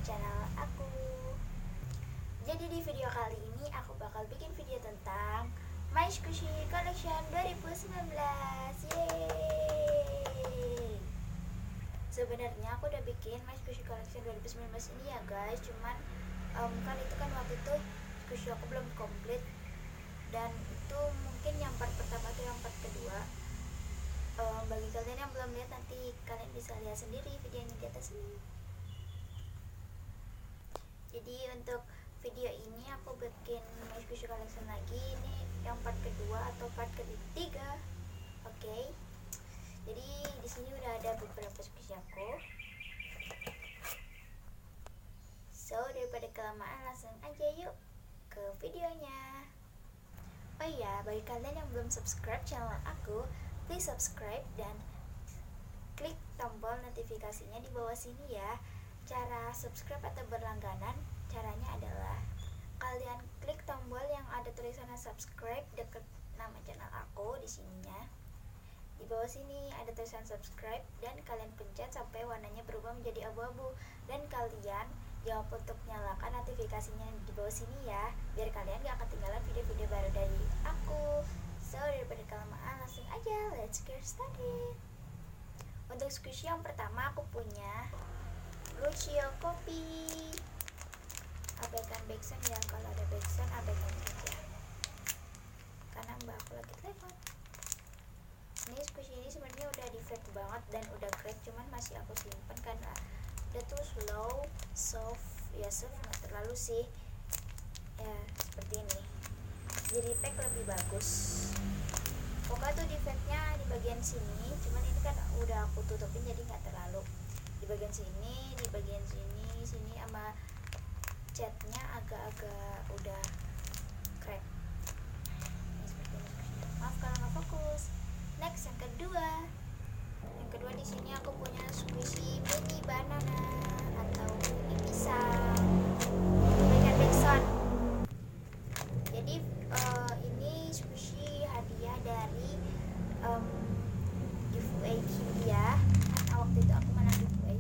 channel aku. Jadi di video kali ini aku bakal bikin video tentang My Squishy Collection 2019. Yeay. Sebenarnya aku udah bikin My Squishy Collection 2019 ini ya guys, cuman kan itu kan waktu itu squishy aku belum komplit, dan itu mungkin yang part pertama atau yang part kedua. Bagi kalian yang belum lihat, nanti kalian bisa lihat sendiri videonya di atas ini. Jadi untuk video ini aku bikin My Squishy Collection lagi, ini yang part kedua atau part ketiga. Oke. Jadi di sini udah ada beberapa squishy aku. So daripada kelamaan, langsung aja yuk ke videonya. Oh iya, bagi kalian yang belum subscribe channel aku, please subscribe dan klik tombol notifikasinya di bawah sini ya. Cara subscribe atau berlangganan, caranya adalah kalian klik tombol yang ada tulisannya subscribe dekat nama channel aku di sininya. Di bawah sini ada tulisan subscribe dan kalian pencet sampai warnanya berubah menjadi abu-abu, dan kalian jawab untuk nyalakan notifikasinya di bawah sini ya, biar kalian gak ketinggalan video-video baru dari aku. So daripada kelamaan, langsung aja let's get started. Untuk squishy yang pertama aku punya Lucio Kopi. Abaikan backsound ya, kalau ada backsound abaikan saja karena mbak aku lagi telepon. Ini squishy ini sebenarnya udah di fake banget dan udah crack, cuman masih aku simpan karena udah tuh slow, soft, ya soft nggak terlalu sih ya, seperti ini. Jadi pack lebih bagus. Pokoknya tuh defectnya di bagian sini, cuman ini kan udah aku tutupin jadi nggak terlalu. Di bagian sini, di bagian sini sama catnya agak-agak udah crack. Ini seperti ini. Maaf kalau nggak fokus. Next yang kedua. Yang kedua di sini aku punya squishy mini banana atau mini pisang. Berikan backsound. Jadi ini squishy hadiah dari giveaway Kindia. Karena waktu itu aku menang giveaway.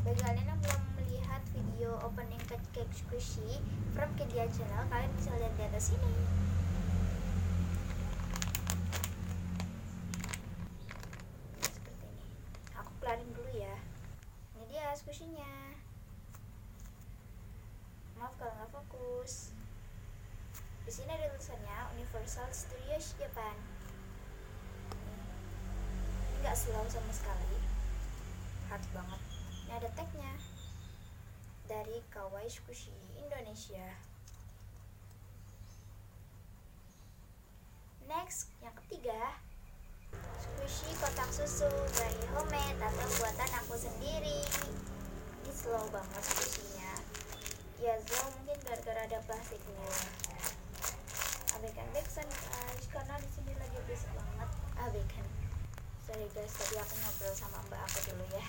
Bagi kalian yang belum melihat video opening cake squishy from Kindia channel, kalian bisa lihat di atas ini. Seperti ini. Aku kelarin dulu ya. Ini dia squishy-nya. Maaf kalau nggak fokus. Di sini ada tulisannya Universal Studios Japan. Ini nggak slow sama sekali, hard banget. Ini ada tagnya dari Kawaii Squishy Indonesia. Next, yang ketiga, squishy kotak susu by homemade atau buatan aku sendiri. Ini slow banget squishy-nya. Ya slow mungkin gara-gara ada plastiknya. Abaikan backsound guys, karena di sini lagi berisik banget. Abaikan. Sorry guys, tadi aku ngobrol sama mbak aku dulu ya.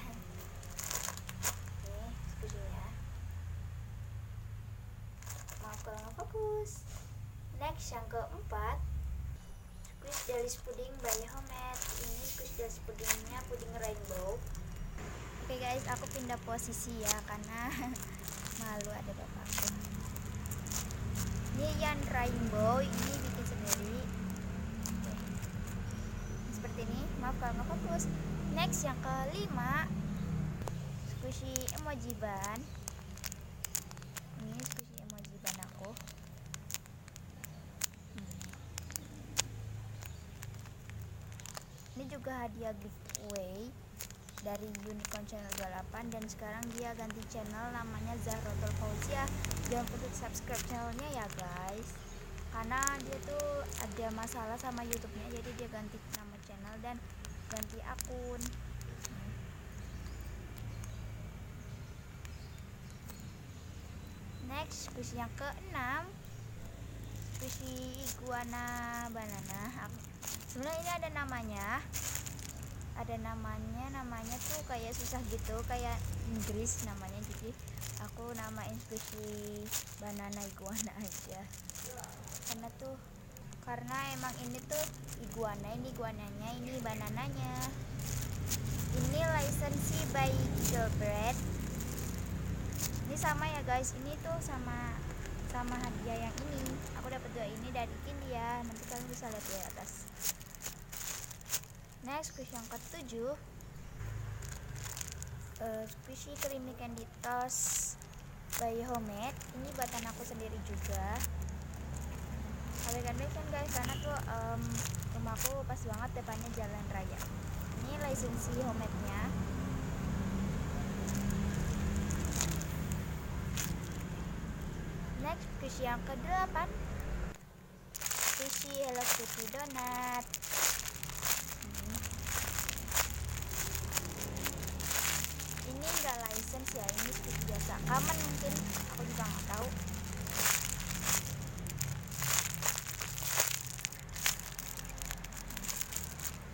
Ini squishy-nya. Maaf kalau nggak fokus. Next yang keempat, squish Delish Pudding by homemade. Ini squish Delish puddingnya puding rainbow. Oke guys, aku pindah posisi ya karena malu ada bapakku. Ini yang rainbow, ini bikin sendiri. Oke. Seperti ini, maaf kalau nggak fokus. Next yang kelima, squishy emoji ban. Ini squishy emoji ban aku. Ini juga hadiah giveaway dari Unicorn Channel 28, dan sekarang dia ganti channel namanya Zahrotul Fauzia. Jangan lupa subscribe channelnya ya guys, karena dia tuh ada masalah sama YouTube-nya, jadi dia ganti nama channel dan ganti akun. Next, squishy yang ke-6, squishy iguana banana. Sebenarnya ini ada namanya tuh kayak susah gitu, kayak Inggris namanya, jadi aku namain squishy banana iguana aja. Karena emang ini tuh iguana, ini iguananya, ini banananya. Ini lisensi by Gilbert. Ini sama ya guys, ini tuh sama hadiah yang ini. Aku dapat 2 ini dari India, nanti kalian bisa lihat di atas. Next, squishy yang ke-7, squishy creamy candy toast by Homemade. Ini buatan aku sendiri juga. Kalian kan guys, karena tuh rumahku pas banget depannya jalan raya. Ini lisensi Homemade-nya. Next, squishy yang ke-8, squishy Hello Kitty donat. Ini enggak license ya, ini squishy biasa, common mungkin, aku juga nggak tahu.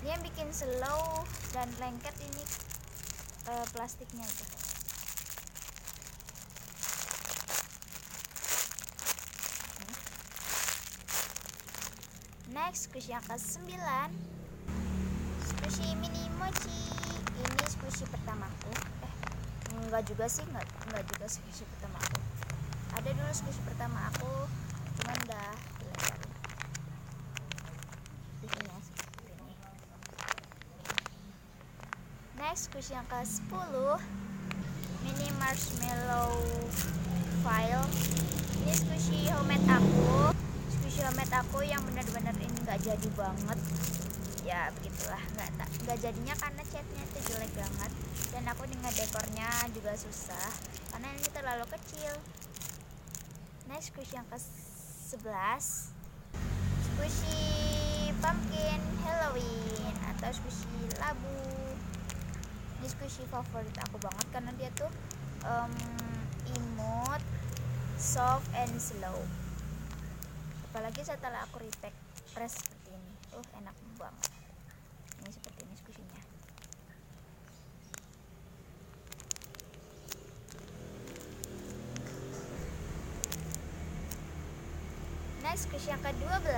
Ini yang bikin slow dan lengket ini plastiknya itu. Next, squishy yang ke-9, squishy mini mochi. Ini squishy pertamaku. Enggak juga sih, enggak juga squishy pertama aku. Ada dulu squishy pertama aku, cuman udah dilebarin. Bikinnya seperti ini. Next, squishy yang ke-10, mini marshmallow file. Ini squishy homemade aku. Squishy homemade aku yang benar-benar ini nggak jadi banget. Ya begitulah, nggak jadinya karena catnya itu jelek banget, dan aku dengan dekornya juga susah karena ini terlalu kecil. Next, squishy yang ke-11, squishy pumpkin Halloween atau squishy labu. Ini squishy favorit aku banget karena dia tuh imut, soft and slow. Apalagi setelah aku repack press seperti ini, enak banget. Ini seperti ini squishy-nya. Next, squishy yang ke-12,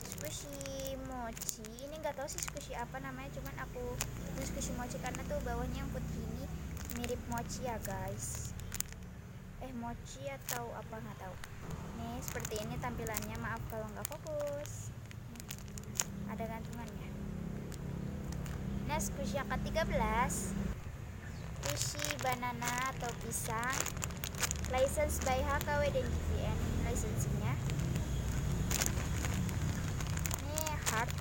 squishy mochi. Ini nggak tahu sih squishy apa namanya, cuman aku ini squishy mochi karena tuh bawahnya yang putih ini mirip mochi ya guys. Mochi atau apa nggak tahu. Nih seperti ini tampilannya, maaf kalau nggak fokus. Ada gantungannya. Nah, squishy yang ke-13, squishy banana atau pisang, license by HKW dan GVN. Ini lisensinya. Ini hard,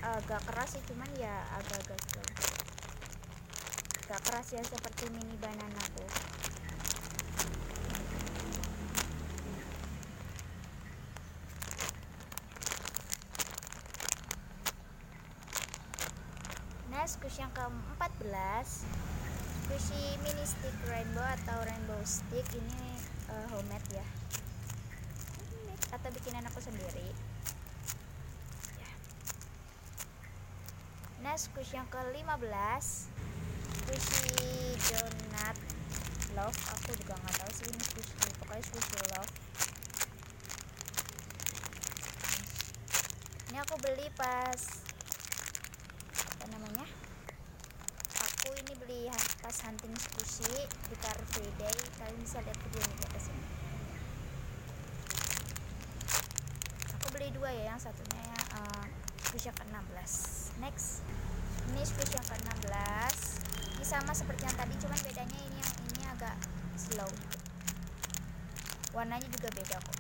agak keras sih, cuman ya agak-agak slow. Agak keras ya, seperti mini banana tuh. Nah, squishy yang ke-14, squishy mini stick rainbow atau rainbow stick. Ini homemade ya, atau bikinan aku sendiri ya. Nah, squishy yang ke-15, squishy donat love. Aku juga nggak tahu sih ini squishy, pokoknya squishy love. Ini aku beli pas aku ini beli pas hunting squishy di Car Free Day. Kalian bisa lihat videonya di atas ini. Aku beli 2 ya, yang satunya squishy yang ke-16. Next, ini squishy yang ke-16. Ini sama seperti yang tadi, cuman bedanya ini agak slow. Warnanya juga beda kok.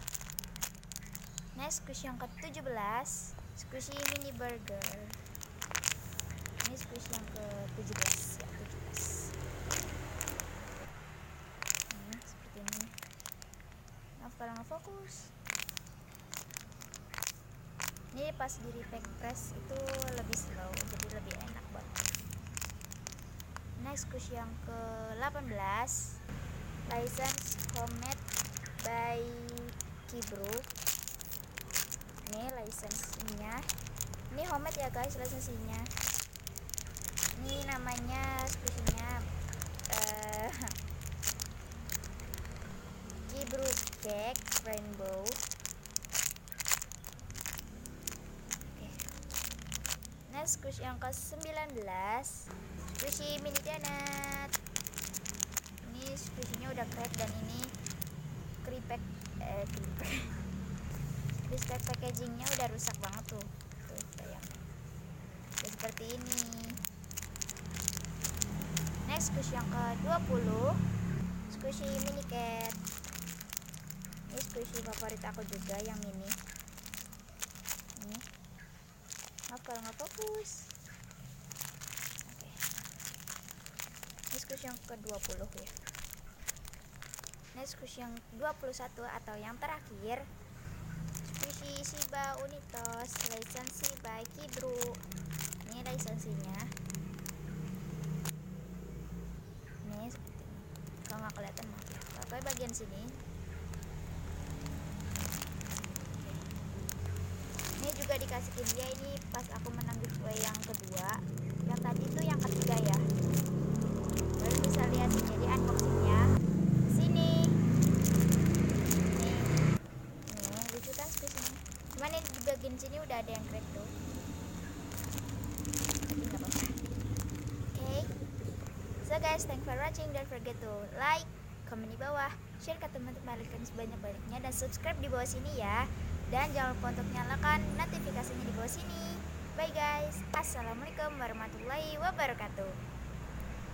Next, squishy yang ke-17, squishy mini burger. Ini squishy yang ke-17 ya, 17. Seperti ini. Maaf kalau nggak fokus. Ini pas di repack press itu lebih slow, jadi lebih enak banget. Next, squishy yang ke-18, license homemade by Kibru. Ini lisensinya. Ini homemade ya guys lisensinya. Ini namanya squishy-nya Kibru cake rainbow. Next, squishy yang ke-19, squishy mini donut. Ini squishy-nya udah crack dan ini krispek packagingnya udah rusak banget tuh sayang. Jadi seperti ini. Next squishy yang ke-20, squishy mini cat. Ini squishy favorit aku juga yang mini. Ini maaf kalau nggak fokus. Oke. Ini squishy yang ke-20 ya. Next squishy yang 21 atau yang terakhir, squishy Shiba Unitos lisensi by Kibru. Ini lisensinya. Ini seperti ini. Kalau nggak kelihatan maaf ya. Pakai bagian sini. Ini juga dikasih ke dia ini pas aku menang giveaway yang kedua. Yang tadi itu yang ketiga ya. Baru bisa lihat nih, jadi unboxingnya sini. Nih lucu kan squishy-nya. Cuman ini di bagian sini udah ada yang crack tuh. Tapi nggak apa-apa. Okay. So guys, thanks for watching. Don't forget to like, komen di bawah, share ke teman-teman kalian sebanyak-banyaknya, dan subscribe di bawah sini ya. Dan jangan lupa untuk nyalakan notifikasinya di bawah sini. Bye guys. Assalamualaikum warahmatullahi wabarakatuh.